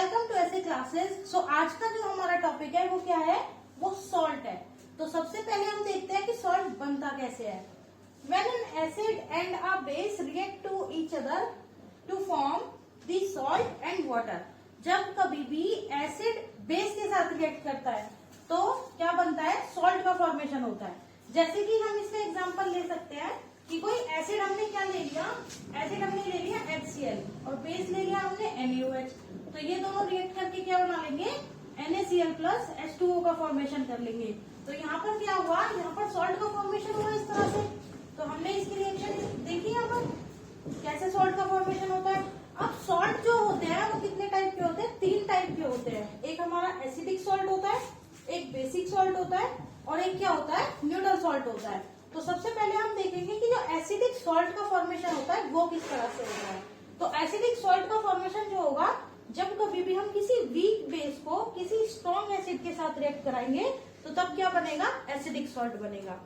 Welcome to ऐसे classes. सो आज का जो हमारा टॉपिक है वो क्या है, वो सॉल्ट है। तो सबसे पहले हम देखते हैं कि सॉल्ट बनता कैसे है। When an acid and a base react to each other to form the salt and water, जब कभी भी एसिड बेस के साथ रिएक्ट करता है तो क्या बनता है, सॉल्ट का फॉर्मेशन होता है। जैसे कि हम इसमें एग्जांपल ले सकते हैं कि कोई एसिड हमने क्या ले लिया, एसिड हमने ले लिया HCl और बेस ले लिया हमने NaOH। तो ये दोनों रिएक्ट करके क्या बना लेंगे, NaCl प्लस H2O का फॉर्मेशन कर लेंगे। तो यहाँ पर क्या हुआ, यहाँ पर सॉल्ट का फॉर्मेशन हुआ इस तरह से। तो हमने इसकी रिएक्शन देखी यहाँ पर कैसे सॉल्ट का फॉर्मेशन होता है। अब सॉल्ट जो होते हैं वो कितने टाइप के होते हैं, 3 टाइप के होते हैं। एक हमारा एसिडिक सॉल्ट होता है, एक बेसिक सॉल्ट होता है और एक क्या होता है, न्यूट्रल सॉल्ट होता है। तो सबसे पहले हम देखेंगे कि जो एसिडिक सॉल्ट का फॉर्मेशन होता है वो किस तरह से होता है। तो एसिडिक सॉल्ट का फॉर्मेशन जो होगा, जब कभी भी हम किसी वीक बेस को किसी स्ट्रॉन्ग एसिड के साथ रिएक्ट कराएंगे तो तब क्या बनेगा, एसिडिक सॉल्ट बनेगा।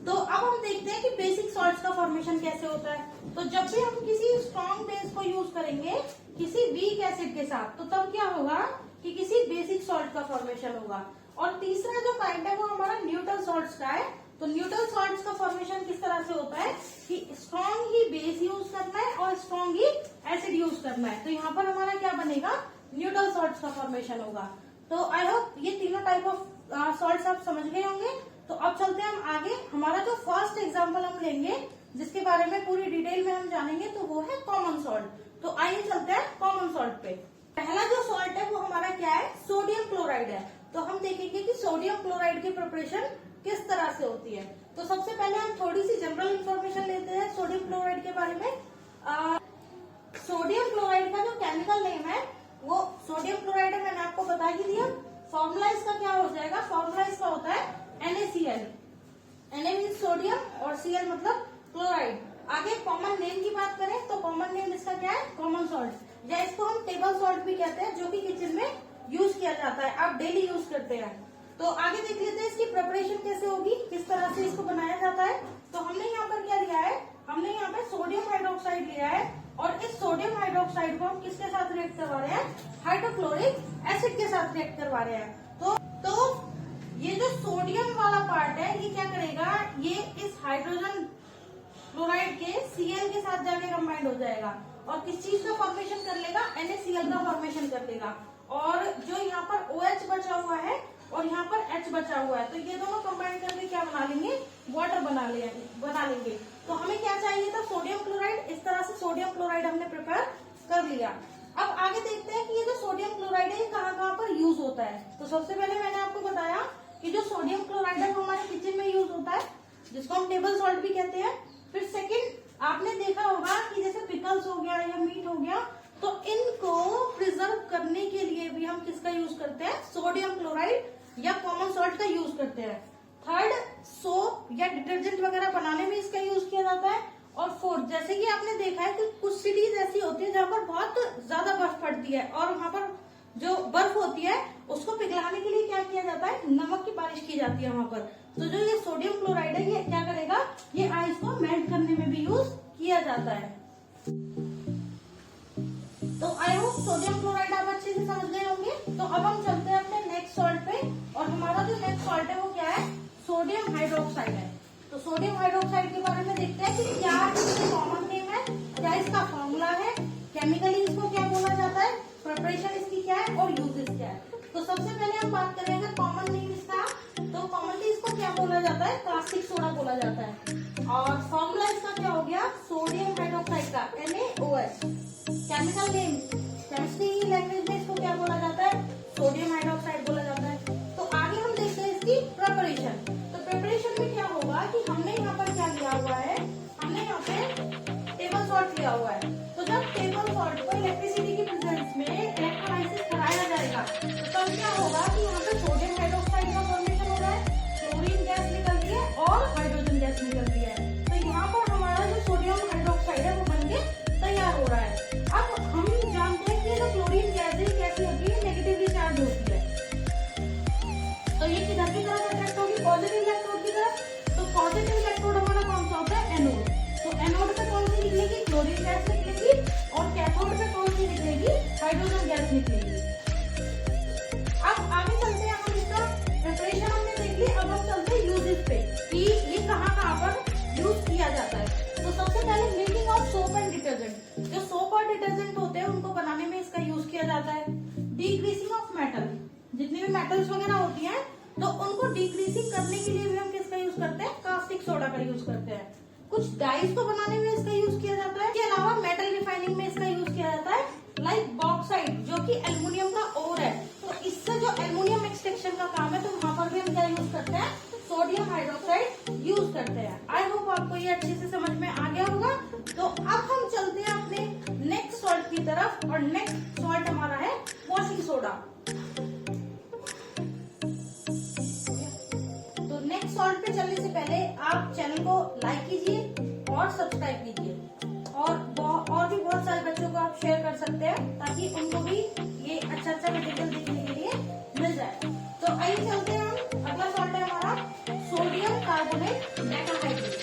तो अब हम देखते हैं कि बेसिक सॉल्ट्स का फॉर्मेशन कैसे होता है। तो जब भी हम किसी स्ट्रॉन्ग बेस को यूज करेंगे किसी वीक एसिड के साथ तो तब क्या होगा कि किसी बेसिक सॉल्ट का फॉर्मेशन होगा। और तीसरा जो काइंड है वो हमारा न्यूट्रल सॉल्ट्स का है। तो न्यूट्रल सॉल्ट्स का फॉर्मेशन किस तरह से होता है कि स्ट्रॉन्ग ही बेस यूज करना है और स्ट्रॉन्ग ही एसिड यूज करना है। तो यहाँ पर हमारा क्या बनेगा, न्यूट्रल सॉल्ट्स का फॉर्मेशन होगा। तो आई होप ये तीनों टाइप ऑफ सॉल्ट्स आप समझ गए होंगे। तो अब चलते हैं हम आगे। हमारा जो फर्स्ट एग्जाम्पल हम लेंगे जिसके बारे में पूरी डिटेल में हम जानेंगे तो वो है कॉमन सॉल्ट। तो आइए चलते हैं कॉमन सॉल्ट पे। पहला जो सॉल्ट है वो हमारा क्या है, सोडियम क्लोराइड है। तो हम देखेंगे कि सोडियम क्लोराइड की प्रिपरेशन किस तरह से होती है। तो सबसे पहले हम थोड़ी सी जनरल इंफॉर्मेशन लेते हैं सोडियम क्लोराइड के बारे में। सोडियम क्लोराइड का जो केमिकल नेम है वो सोडियम क्लोराइड है, मैंने आपको बता ही दिया। फॉर्मूला इसका क्या हो जाएगा, फॉर्मूला इसका होता है NaCl। Na मीन सोडियम और Cl मतलब क्लोराइड। आगे कॉमन नेम की बात करें तो कॉमन नेम इसका क्या है, कॉमन सॉल्ट, या इसको हम टेबल सॉल्ट भी कहते हैं, जो कि किचन में यूज किया जाता है, आप डेली यूज करते हैं। तो आगे देख लेते हैं इसकी प्रिपरेशन कैसे होगी, किस तरह से इसको बनाया जाता है। तो हमने यहाँ पर क्या लिया है, हमने यहाँ पे सोडियम हाइड्रोक्साइड लिया है और इस सोडियम हाइड्रोक्साइड को हम किसके साथ रिएक्ट करवा रहे हैं, हाइड्रोक्लोरिक एसिड के साथ रिएक्ट करवा रहे हैं। तो ये जो सोडियम वाला पार्ट है ये क्या करेगा, ये इस हाइड्रोजन क्लोराइड के Cl के साथ जाके कंबाइंड हो जाएगा और किस चीज का फॉर्मेशन कर लेगा, NaCl का फॉर्मेशन कर लेगा। और जो यहाँ पर OH बचा हुआ है और यहाँ पर H बचा हुआ है, तो ये दोनों कंबाइन करके क्या बना लेंगे, वाटर बना लेंगे। तो हमें क्या चाहिए था, सोडियम क्लोराइड। इस तरह से सोडियम क्लोराइड हमने प्रिपेयर कर लिया। अब आगे देखते हैं कि ये जो सोडियम क्लोराइड है कहाँ कहाँ पर यूज होता है। तो सबसे पहले मैंने आपको बताया कि जो सोडियम क्लोराइड है वो हमारे किचन में यूज होता है, जिसको हम टेबल सॉल्ट भी कहते हैं। फिर सेकंड, आपने देखा होगा कि जैसे पिकल्स हो गया या मीट हो गया, तो इनको प्रिजर्व करने के लिए भी हम किसका यूज करते हैं, सोडियम क्लोराइड या कॉमन सॉल्ट का यूज करते हैं। थर्ड, सोप या डिटर्जेंट वगैरह बनाने में इसका यूज किया जाता है। और फोर्थ, जैसे कि आपने देखा है कि कुछ सिटीज ऐसी होती है जहाँ पर बहुत ज्यादा बर्फ पड़ती है और वहाँ पर जो बर्फ होती है उसको पिघलाने के लिए क्या किया जाता है, नमक की बारिश की जाती है वहाँ पर। तो जो ये सोडियम क्लोराइड है ये क्या करेगा, ये आइस को मेल्ट करने में भी यूज किया जाता है। तो आई होप सोडियम क्लोराइड आप अच्छे से समझ गए होंगे। तो अब हम चलते हैं अपने नेक्स्ट सॉल्ट पे और हमारा जो नेक्स्ट सॉल्ट है वो क्या है, सोडियम हाइड्रोक्साइड है। तो सोडियम हाइड्रोक्साइड के बारे में देखते हैं कि क्या इसका कॉमन नेम है, क्या इसका फॉर्मूला है, केमिकली इसको क्या बोला जाता है, प्रिपरेशन इसकी क्या है और यूजेस क्या है। तो सबसे पहले हम बात करें अगर कॉमन नेम इसका, तो कॉमनली इसको क्या बोला जाता है, कास्टिक सोडा बोला जाता है। और फॉर्मूला इसका क्या हो गया, सोडियम हाइड्रोक्साइड का NaOH। Chemical name, chemistry language में इसको क्या बोला जाता है, सोडियम हाइड्रोक्साइड बोला जाता है। तो आगे हम देखते हैं इसकी प्रिपरेशन। तो प्रिपरेशन में क्या होगा कि हमने यहाँ पर क्या लिया हुआ है, हमने यहाँ पे टेबल सॉल्ट लिया हुआ है। तो जब टेबल सॉल्ट को इलेक्ट्रिसिटी की प्रेजेंस में इलेक्ट्रोलाइसिस कराया जाएगा तो तब क्या होगा कि यहाँ पे सोडियम हाइड्रोक्साइड का फॉर्मेशन हो रहा है, क्लोरीन गैस निकलती है और हाइड्रोजन गैस निकलती है। तो यहाँ पर हमारा जो सोडियम हाइड्रोक्साइड है वो बनके तैयार हो रहा है। अब हम जानते मेटल्स वगैरह होती हैं तो उनको डिक्रीजिंग करने के लिए भी हम किसका यूज करते हैं, कास्टिक सोडा का यूज करते हैं। कुछ डाइस को बनाने में इसका यूज किया जाता है। इसके अलावा मेटल रिफाइनिंग में इसका यूज किया जाता है, लाइक बॉक्साइट जो कि एल्युमिनियम का ओर है, तो इससे जो एल्युमिनियम एक्सट्रैक्शन का काम है तो वहां पर भी हम क्या यूज करते हैं, सोडियम हाइड्रोक्साइड यूज करते हैं। आई होप आपको ये अच्छे से समझ में आ गया होगा। तो अब हम चलते हैं अपने नेक्स्ट सॉल्ट की तरफ, और नेक्स्ट सॉल्ट हमारा है वॉशिंग सोडा। तो नेक्स्ट सॉल्ट पे चलने से पहले आप चैनल को लाइक कीजिए और सब्सक्राइब कीजिए, और भी बहुत सारे बच्चों को आप शेयर कर सकते हैं ताकि उनको भी ये अच्छा मटेरियल देखने के लिए मिल जाए। तो आइए चलते हैं हम, अगला सॉल्ट है हमारा सोडियम कार्बोनेट डेकाहाइड्रेट।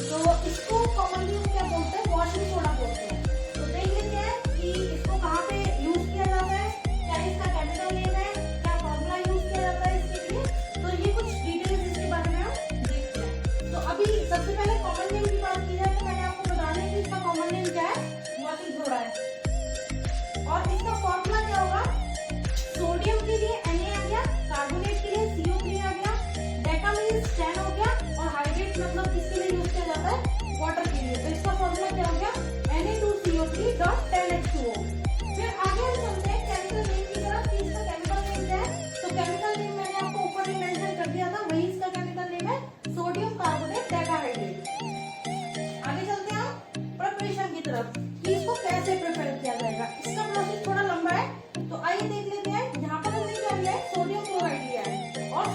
तो इसको कॉमनली हम क्या बोलते हैं, वॉशिंग सोडा बोलते हैं। तो देख लेते हैं कि इसको कहाँ पे यूज किया जाता है, क्या इसका केमिकल नेम है, क्या फॉर्मूला यूज किया जाता है इसके लिए, तो ये कुछ डिटेल्स इसके बारे में हम देखते हैं। तो अभी सबसे पहले कॉमन नेम की बात की जाए तो मैंने आपको बता दें कि इसका कॉमन नेम क्या है, वॉशिंग सोडा है। और इसका फॉर्मूला क्या होगा, सोडियम के लिए Na आ गया, कार्बोनेट के लिए CO3 आ गया, डेका मीन्स 10 हो गया, और हाइड्रेट मतलब किसके लिए यूज किया जाता है, वाटर के लिए। तो इसका फॉर्मूला क्या हो गया, Na2CO3.10H2O। फिर आगे हम चलते हैं केमिकल नेम की तरफ कि इसका केमिकल नेम क्या है। तो केमिकल नेम मैंने आपको ऊपर ही मेंशन कर दिया था, वही इसका केमिकल नेम है, सोडियम कार्बोनेट डेकाहाइड्रेट। आगे चलते हैं हम प्रिपरेशन की तरफ कि इसको कैसे प्रिपेयर किया जाएगा। इसका प्रोसेस थोड़ा लंबा है, तो आइए देख लेते हैं। यहाँ पर हमने क्या लिया है, सोडियम क्लोराइड लिया है, और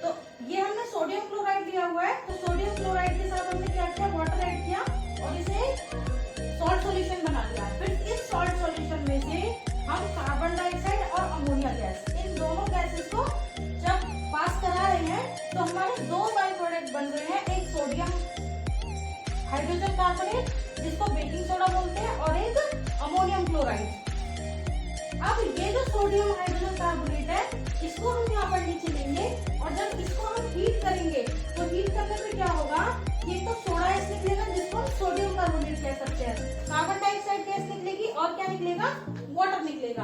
तो ये हमने सोडियम क्लोराइड लिया हुआ है। तो सोडियम क्लोराइड के साथ हमने क्या किया, वाटर ऐड किया और इसे सॉल्ट सॉल्यूशन बना लिया। फिर इस सॉल्ट सॉल्यूशन में से हम कार्बन डाइऑक्साइड और अमोनिया गैस, इन दोनों गैसेस को जब पास करा रहे हैं तो हमारे दो बाई प्रोडक्ट बन रहे हैं, एक सोडियम हाइड्रोजन कार्बोनेट जिसको बेकिंग सोडा बोलते हैं, और एक अमोनियम क्लोराइड। अब ये जो सोडियम हाइड्रोजन कार्बोनेट है इसको हम यहाँ पर नीचे लेंगे, और जब इसको हम हीट करेंगे तो हीट करने पे क्या होगा, ये तो सोडा गैस निकलेगा जिसको हम सोडियम कार्बोनेट कह सकते हैं, कार्बन डाइऑक्साइड गैस निकलेगी, और क्या निकलेगा, वाटर निकलेगा।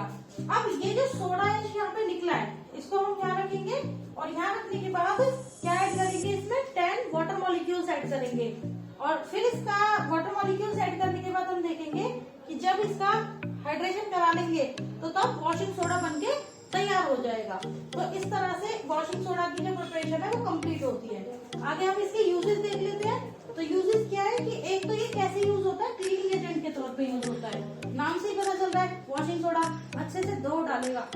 अब ये जो सोडा गैस यहाँ पे निकला है इसको हम यहाँ रखेंगे, और यहाँ रखने के बाद क्या ऐड करेंगे, इसमें 10 वाटर मॉलिक्यूल्स ऐड करेंगे, और फिर इसका वाटर मॉलिक्यूल्स ऐड करने के बाद हम देखेंगे कि जब इसका हाइड्रेशन करा लेंगे तो तब वॉशिंग सोडा बनके तैयार हो जाएगा। तो इस तरह से वॉशिंग सोडा की जो प्रिपरेशन है वो कंप्लीट होती है। आगे हम इसके यूजेस देख लेते हैं। तो यूजेस क्या है कि एक तो ये कैसे यूज होता है, क्लीनिंग एजेंट के तौर पे यूज होता है, नाम से ही पता चल रहा है, वॉशिंग सोडा अच्छे से धो डालेगा।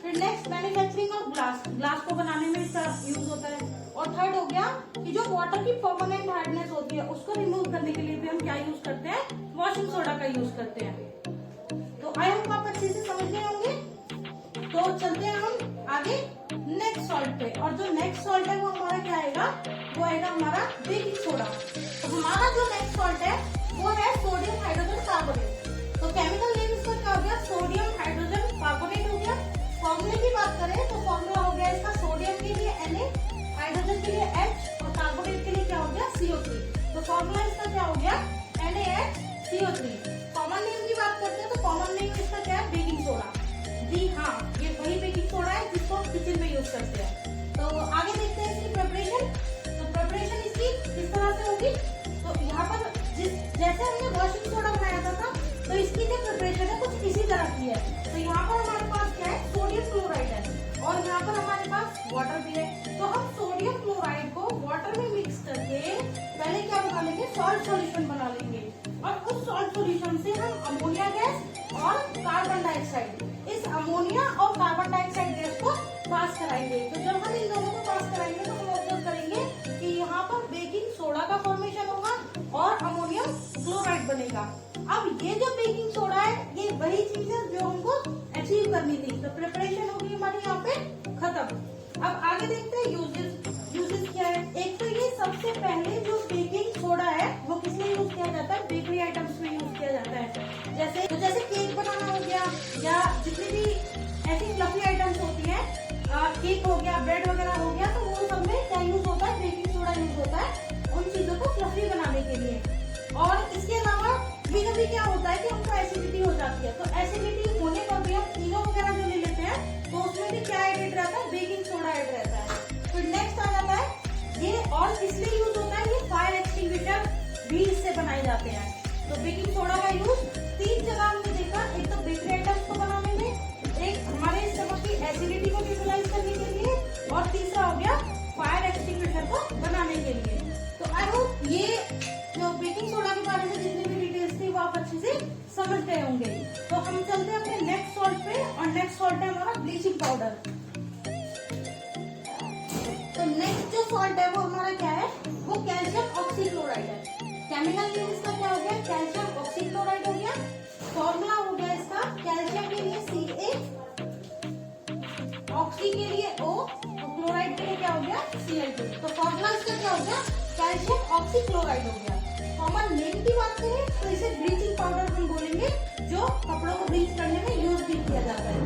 फिर नेक्स्ट मैन्युफैक्चरिंग ऑफ ग्लास को बनाने में इसका यूज होता है। और थर्ड हो गया कि जो वाटर की परमानेंट हार्डनेस होती है उसको रिमूव करने के लिए भी हम क्या यूज करते हैं, वॉशिंग सोडा का यूज करते हैं। तो आई होप आप अच्छे से समझ गए होंगे। तो चलते हैं हम आगे नेक्स्ट सॉल्ट पे, और जो नेक्स्ट सॉल्ट है वो हमारा क्या आएगा, वो आएगा हमारा बेकिंग सोडा। तो हमारा जो नेक्स्ट सॉल्ट है वो है सोडियम हाइड्रोजन कार्बोनेट। तो केमिकल नेम इसका क्या हो गया, सोडियम हाइड्रोजन कार्बोनेट हो गया। फॉर्मूले की बात करें तो फॉर्मूला हो गया इसका, सोडियम के लिए Na, हाइड्रोजन के लिए H, और कार्बोनेट के लिए क्या हो गया, CO3। तो फॉर्मूला इसका क्या हो गया, NaHCO3। कॉमन नेम की बात करते हैं तो कॉमन नेम इसका क्या है, बेकिंग सोडा। जी हाँ, ये वही बेकिंग सोडा है जिसको हम किचन में यूज करते हैं। तो आगे देखते हैं इसकी प्रिपरेशन। तो प्रिपरेशन इसकी किस तरह से होगी, तो यहाँ पर जैसे हमने वॉशिंग सोडा बनाया था तो इसकी जो प्रिपरेशन है कुछ इसी तरह की है। तो यहाँ पर हमारे पास क्या है, सोडियम क्लोराइड है, और यहाँ पर हमारे पास वाटर भी है। तो हम सोडियम क्लोराइड को वाटर में मिक्स करके पहले क्या बना लेंगे, सॉल्ट सॉल्यूशन बना लेंगे, और उस सॉल्ट सॉल्यूशन से हम अमोनिया गैस और कार्बन डाइऑक्साइड, इस अमोनिया और कार्बन डाइऑक्साइड गैस को पास कराएंगे। तो जब हम इन दोनों को पास कराएंगे तो हम ऑब्जर्व करेंगे कि यहाँ पर बेकिंग सोडा का फॉर्मेशन होगा और अमोनियम क्लोराइड बनेगा। अब ये जो बेकिंग सोडा है ये वही चीज है जो हमको अचीव करनी थी। तो प्रिपरेशन होगी हमारी यहाँ पे खत्म। अब आगे देखते हैं यूजेस क्या है। एक तो ये सबसे पहले जो बेकिंग सोडा है वो किस लिए यूज किया जाता है, बेकरी आइटम्स में यूज किया जाता है। जैसे केक बनाना हो गया, या जितनी भी ऐसी फ्लफी आइटम्स होती है, केक हो गया, ब्रेड वगैरह हो गया, तो वो सब में क्या यूज होता है, बेकिंग सोडा यूज होता है उन चीजों को फ्लफी बनाने के लिए। और इसके अलावा कभी क्या होता है कि हमको एसिडिटी हो जाती है, तो एसिडिटी होने पर भी हम इनो वगैरह जो ले लेते है तो उसमें भी क्या एडेड रहता है, बेकिंग सोडा एड रहता है। फिर नेक्स्ट आ जाता है ये, और इसलिए यूज होता है, ये फायर एक्सटिंग्विशर भी इससे बनाए जाते हैं। तो बेकिंग सोडा का यूज 3 जगह हमने देखा, एक तो बेकरी आइटम्स को बनाने में, एक हमारे स्टमक की एसिडिटी को न्यूट्रलाइज करने के लिए, और तीसरा हो गया फायर एक्सटिंग्विशर को बनाने के लिए। तो आई होप ये जो बेकिंग सोडा के बारे में जितनी भी डिटेल्स थी वो आप अच्छे से समझ गए होंगे। तो हम चलते हैं अपने नेक्स्ट सॉल्ट पे, और नेक्स्ट सॉल्ट है हमारा ब्लीचिंग पाउडर। तो नेक्स्ट जो सॉल्ट है वो हमारा क्या है, वो कैल्शियम ऑक्सीक्लोराइड है। केमिकल नेम इसका क्या हो गया, कैल्शियम ऑक्सीक्लोराइड हो गया। फॉर्मूला हो गया इसका, कैल्शियम के लिए Ca, ऑक्सी के लिए O, तो क्लोराइड के लिए क्या हो गया Cl2। तो फॉर्मूला इसका क्या हो गया, कैल्शियम ऑक्सीक्लोराइड हो गया। कॉमन नेम की बात करें तो इसे ब्लीचिंग पाउडर हम बोलेंगे, जो कपड़ों को ब्लीच करने में यूज भी किया जाता है।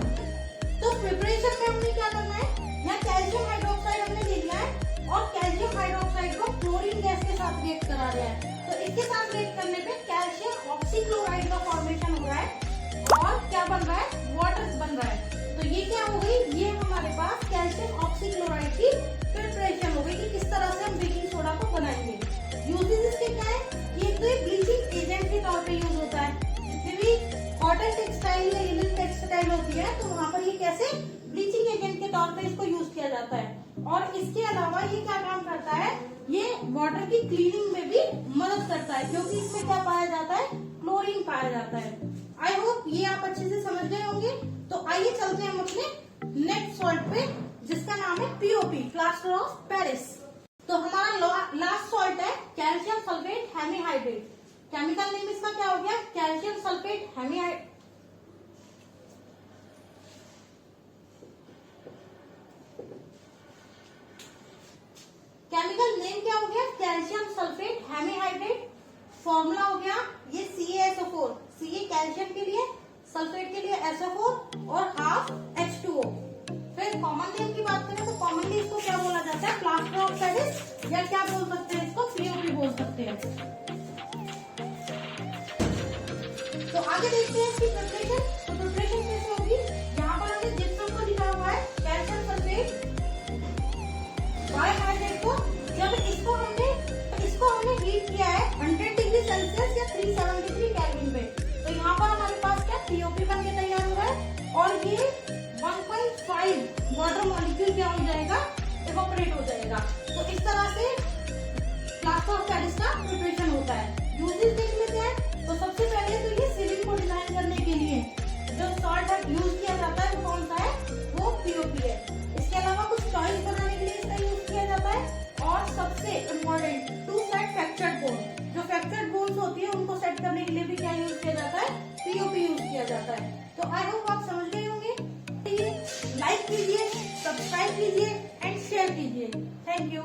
तो प्रिपरेशन में हमने क्या करना है, यहाँ कैल्शियम हाइड्रोक्साइड हमने ले लिया है, और कैल्शियम हाइड्रोक्साइड को क्लोरीन गैस के साथ रिएक्ट करा रहे हैं। तो इसके साथ रिएक्ट करने पे कैल्शियम ऑक्सीक्लोराइड का फॉर्मेशन हो रहा है, और क्या बन रहा है, वाटर बन रहा है। तो ये क्या हो गई, ये हमारे पास कैल्शियम ऑक्सीक्लोराइड की प्रिपरेशन हो गई कि किस तरह से हम बेकिंग सोडा को बनाएंगे। यूजेस इसके क्या है, ये तो एक ब्लीचिंग एजेंट के तौर पे यूज होता है। जितने भी कॉटन टेक्सटाइल या लिनन टेक्सटाइल होती है तो वहाँ पर ये कैसे ब्लीचिंग एजेंट के तौर पे इसको यूज किया जाता है। और इसके अलावा ये क्या काम करता है, ये वाटर की क्लीनिंग में भी मदद करता है, क्योंकि इसमें क्या पाया जाता है, क्लोरीन पाया जाता है। आई होप ये आप अच्छे से समझ गए होंगे। तो आइए चलते हैं हम अपने नेक्स्ट सॉल्ट पे, जिसका नाम है पीओपी, प्लास्टर ऑफ पेरिस। तो हमारा लास्ट सॉल्ट है calcium sulphate hemihydrate. Chemical name इसका क्या हो गया, calcium sulphate hemihydrate. Chemical name क्या हो गया, कैल्शियम सल्फेट हेमीहाइड्रेट। फॉर्मूला हो गया ये CaSO4, Ca कैल्शियम के लिए, सल्फेट के लिए SO4 और हाफ H2O। फिर कॉमन नेम की बात करें तो कॉमनली इसको क्या बोला जाता है, प्लास्टर ऑफ पेरिस, या क्या बोल सकते हैं इसको, पीओपी बोल सकते हैं। तो आगे देखते हैं इसकी प्रिपरेशन। तो प्रिपरेशन कैसे होगी, यहाँ पर हमने जिप्सम को लिखा हुआ है कैल्शियम सल्फेट बाइहाइड्रेट को। जब इसको हमने हीट किया है 100 डिग्री सेल्सियस या 373 केल्विन पे, तो यहाँ पर हमारे पास क्या पीओपी बन के तैयार हो रहा है, और ये 1.5 वाटर मॉलिक्यूल क्या हो जाएगा, इवोपरेट हो जाएगा। तो इस तरह से प्लास्टर ऑफ पेरिस का प्रिपरेशन होता है। यूजेस देख लेते हैं। तो सबसे पहले तो ये सीलिंग को डिजाइन करने के लिए जो सॉल्ट यूज किया जाता है वो कौन सा है, वो पीओपी है। इसके अलावा कुछ टॉयज बनाने के लिए इसका यूज किया जाता है, और सबसे important to set fractured bone, जो फ्रैक्चर्ड बोन्स होती है उनको सेट करने के लिए भी क्या यूज किया जाता है, पीओपी यूज किया जाता है। तो आई होप आप समझ गए होंगे। लाइक कीजिए, सब्सक्राइब कीजिए एंड शेयर कीजिए। Thank you.